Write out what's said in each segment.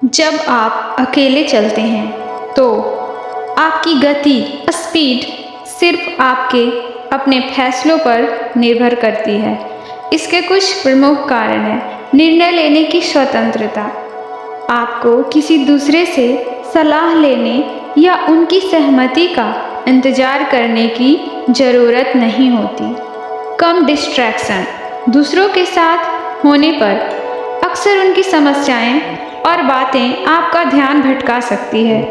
जब आप अकेले चलते हैं तो आपकी गति स्पीड सिर्फ आपके अपने फैसलों पर निर्भर करती है। इसके कुछ प्रमुख कारण हैं। निर्णय लेने की स्वतंत्रता। आपको किसी दूसरे से सलाह लेने या उनकी सहमति का इंतज़ार करने की ज़रूरत नहीं होती। कम डिस्ट्रैक्शन। दूसरों के साथ होने पर अक्सर उनकी समस्याएं और बातें आपका ध्यान भटका सकती है।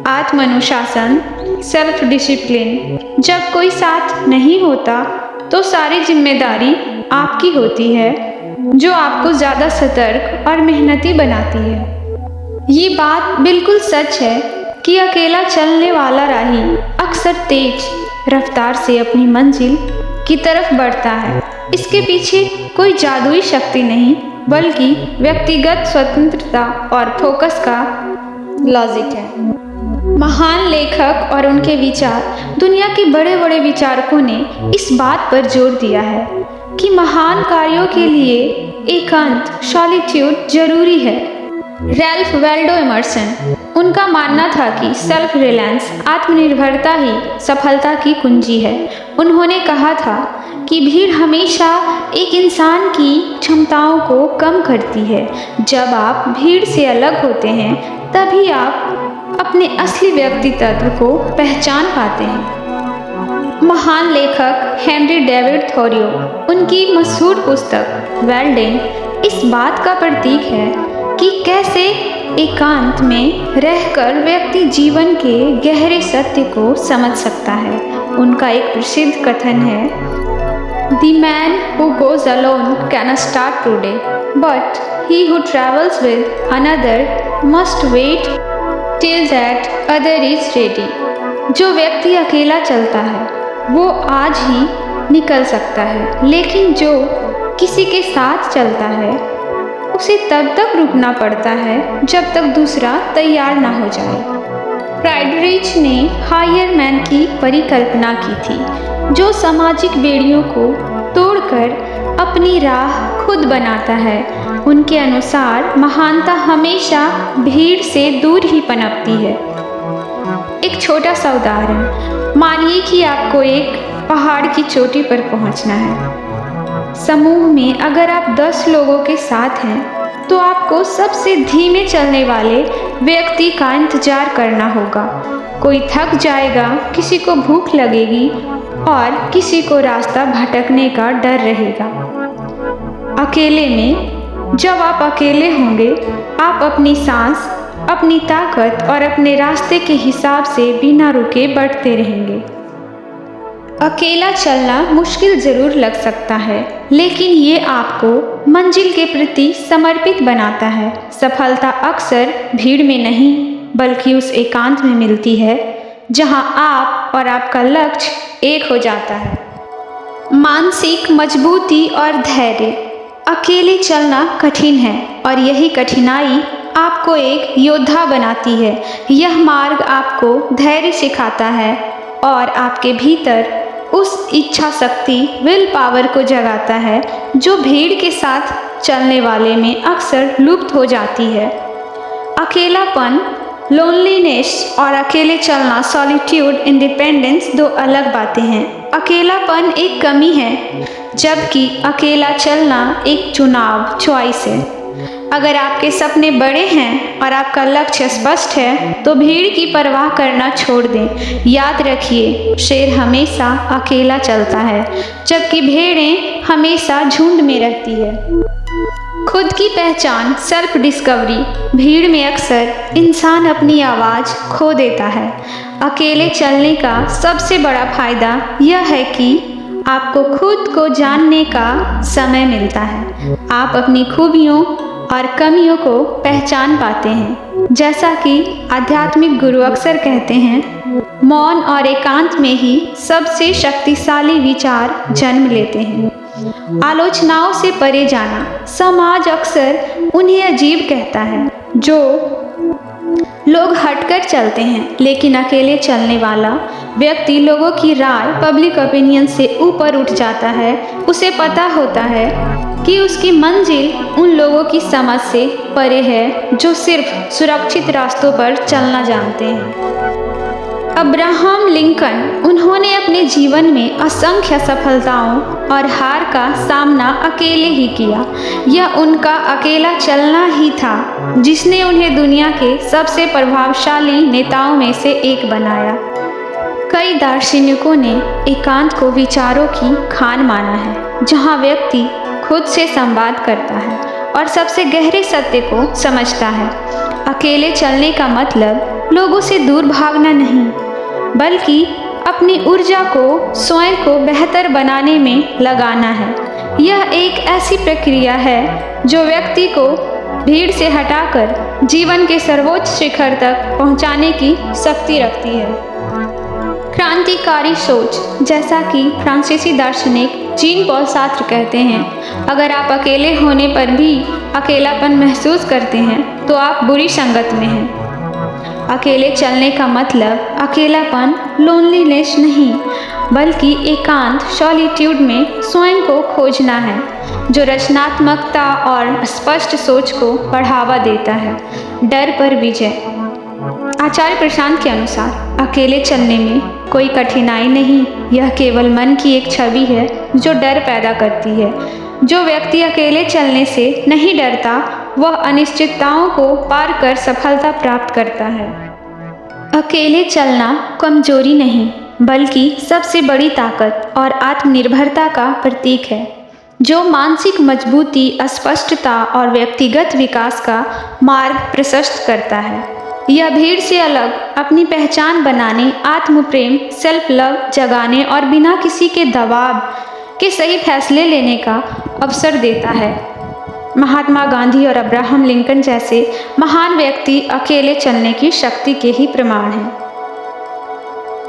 आत्मानुशासन सेल्फ डिसिप्लिन। जब कोई साथ नहीं होता तो सारी जिम्मेदारी आपकी होती है, जो आपको ज़्यादा सतर्क और मेहनती बनाती है। ये बात बिल्कुल सच है कि अकेला चलने वाला राही अक्सर तेज रफ्तार से अपनी मंजिल की तरफ बढ़ता है। इसके पीछे कोई जादुई शक्ति नहीं, बल्कि व्यक्तिगत स्वतंत्रता और फोकस का लॉजिक है। महान लेखक और उनके विचार। दुनिया के बड़े बड़े विचारकों ने इस बात पर जोर दिया है कि महान कार्यों के लिए एकांत सॉलिट्यूड जरूरी है। रैल्फ वाल्डो एमर्सन, उनका मानना था कि सेल्फ रिलायंस आत्मनिर्भरता ही सफलता की कुंजी है। उन्होंने कहा था कि भीड़ हमेशा एक इंसान की क्षमताओं को कम करती है। जब आप भीड़ से अलग होते हैं तभी आप अपने असली व्यक्तित्व को पहचान पाते हैं। महान लेखक हेनरी डेविड थोरियो, उनकी मशहूर पुस्तक वेल्डेन इस बात का प्रतीक है कि कैसे एकांत में रहकर व्यक्ति जीवन के गहरे सत्य को समझ सकता है। उनका एक प्रसिद्ध कथन है, "The man who goes alone can start today, but he who travels with another must wait till that other is ready." जो व्यक्ति अकेला चलता है वो आज ही निकल सकता है, लेकिन जो किसी के साथ चलता है उसे तब तक रुकना पड़ता है जब तक दूसरा तैयार ना हो जाए। फ्राइडरिच ने हायर मैन की परिकल्पना की थी, जो सामाजिक बेड़ियों को तोड़कर अपनी राह खुद बनाता है। उनके अनुसार महानता हमेशा भीड़ से दूर ही पनपती है। एक छोटा सा उदाहरण, मानिए कि आपको एक पहाड़ की चोटी पर पहुंचना है। समूह में अगर आप 10 लोगों के साथ हैं तो आपको सबसे धीमे चलने वाले व्यक्ति का इंतजार करना होगा। कोई थक जाएगा, किसी को भूख लगेगी और किसी को रास्ता भटकने का डर रहेगा। अकेले में जब आप अकेले होंगे, आप अपनी सांस, अपनी ताकत और अपने रास्ते के हिसाब से बिना रुके बढ़ते रहेंगे। अकेला चलना मुश्किल ज़रूर लग सकता है, लेकिन ये आपको मंजिल के प्रति समर्पित बनाता है। सफलता अक्सर भीड़ में नहीं, बल्कि उस एकांत में मिलती है जहां आप और आपका लक्ष्य एक हो जाता है। मानसिक मजबूती और धैर्य। अकेले चलना कठिन है और यही कठिनाई आपको एक योद्धा बनाती है। यह मार्ग आपको धैर्य सिखाता है और आपके भीतर उस इच्छा शक्ति विल पावर को जगाता है जो भीड़ के साथ चलने वाले में अक्सर लुप्त हो जाती है। अकेलापन, लोनलीनेस और अकेले चलना, सॉलिट्यूड, इंडिपेंडेंस दो अलग बातें हैं। अकेलापन एक कमी है, जबकि अकेला चलना एक चुनाव, चॉइस है। अगर आपके सपने बड़े हैं और आपका लक्ष्य स्पष्ट है तो भीड़ की परवाह करना छोड़ दें। याद रखिए, शेर हमेशा अकेला चलता है, जबकि भेड़ें हमेशा झुंड में रहती है। खुद की पहचान, सेल्फ डिस्कवरी। भीड़ में अक्सर इंसान अपनी आवाज़ खो देता है। अकेले चलने का सबसे बड़ा फायदा यह है कि आपको खुद को जानने का समय मिलता है। आप अपनी खूबियों और कमियों को पहचान पाते हैं। जैसा कि आध्यात्मिक गुरु अक्सर कहते हैं, मौन और एकांत में ही सबसे शक्तिशाली विचार जन्म लेते हैं। आलोचनाओं से परे जाना। समाज अक्सर उन्हें अजीब कहता है जो लोग हटकर चलते हैं, लेकिन अकेले चलने वाला व्यक्ति लोगों की राय, पब्लिक ओपिनियन से ऊपर उठ जाता है। उसे पता होता है कि उसकी मंजिल उन लोगों की समझ से परे है जो सिर्फ सुरक्षित रास्तों पर चलना जानते हैं। अब्राहम लिंकन, उन्होंने अपने जीवन में असंख्य सफलताओं और हार का सामना अकेले ही किया। यह उनका अकेला चलना ही था जिसने उन्हें दुनिया के सबसे प्रभावशाली नेताओं में से एक बनाया। कई दार्शनिकों ने एकांत को विचारों की खान माना है, जहां व्यक्ति खुद से संवाद करता है और सबसे गहरे सत्य को समझता है। अकेले चलने का मतलब लोगों से दूर भागना नहीं, बल्कि अपनी ऊर्जा को स्वयं को बेहतर बनाने में लगाना है। यह एक ऐसी प्रक्रिया है जो व्यक्ति को भीड़ से हटाकर जीवन के सर्वोच्च शिखर तक पहुंचाने की शक्ति रखती है। क्रांतिकारी सोच, जैसा कि फ्रांसीसी दार्शनिक जीन पॉल सार्त्र कहते हैं, अगर आप अकेले होने पर भी अकेलापन महसूस करते हैं तो आप बुरी संगत में हैं। अकेले चलने का मतलब अकेलापन, लोनलीनेस नहीं, बल्कि एकांत, सॉलिट्यूड में स्वयं को खोजना है, जो रचनात्मकता और स्पष्ट सोच को बढ़ावा देता है। डर पर विजय। आचार्य प्रशांत के अनुसार अकेले चलने में कोई कठिनाई नहीं, यह केवल मन की एक छवि है जो डर पैदा करती है। जो व्यक्ति अकेले चलने से नहीं डरता, वह अनिश्चितताओं को पार कर सफलता प्राप्त करता है। अकेले चलना कमजोरी नहीं, बल्कि सबसे बड़ी ताकत और आत्मनिर्भरता का प्रतीक है, जो मानसिक मजबूती, स्पष्टता और व्यक्तिगत विकास का मार्ग प्रशस्त करता है। यह भीड़ से अलग अपनी पहचान बनाने, आत्मप्रेम, सेल्फ लव जगाने और बिना किसी के दबाव के सही फैसले लेने का अवसर देता है। महात्मा गांधी और अब्राहम लिंकन जैसे महान व्यक्ति अकेले चलने की शक्ति के ही प्रमाण हैं।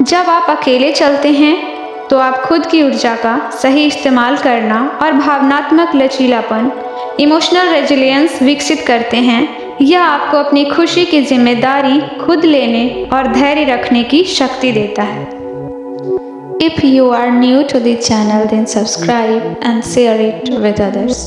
जब आप अकेले चलते हैं तो आप खुद की ऊर्जा का सही इस्तेमाल करना और भावनात्मक लचीलापन, इमोशनल रेजिलियंस विकसित करते हैं। यह आपको अपनी खुशी की जिम्मेदारी खुद लेने और धैर्य रखने की शक्ति देता है। If you are new to the channel, then subscribe and share it with others.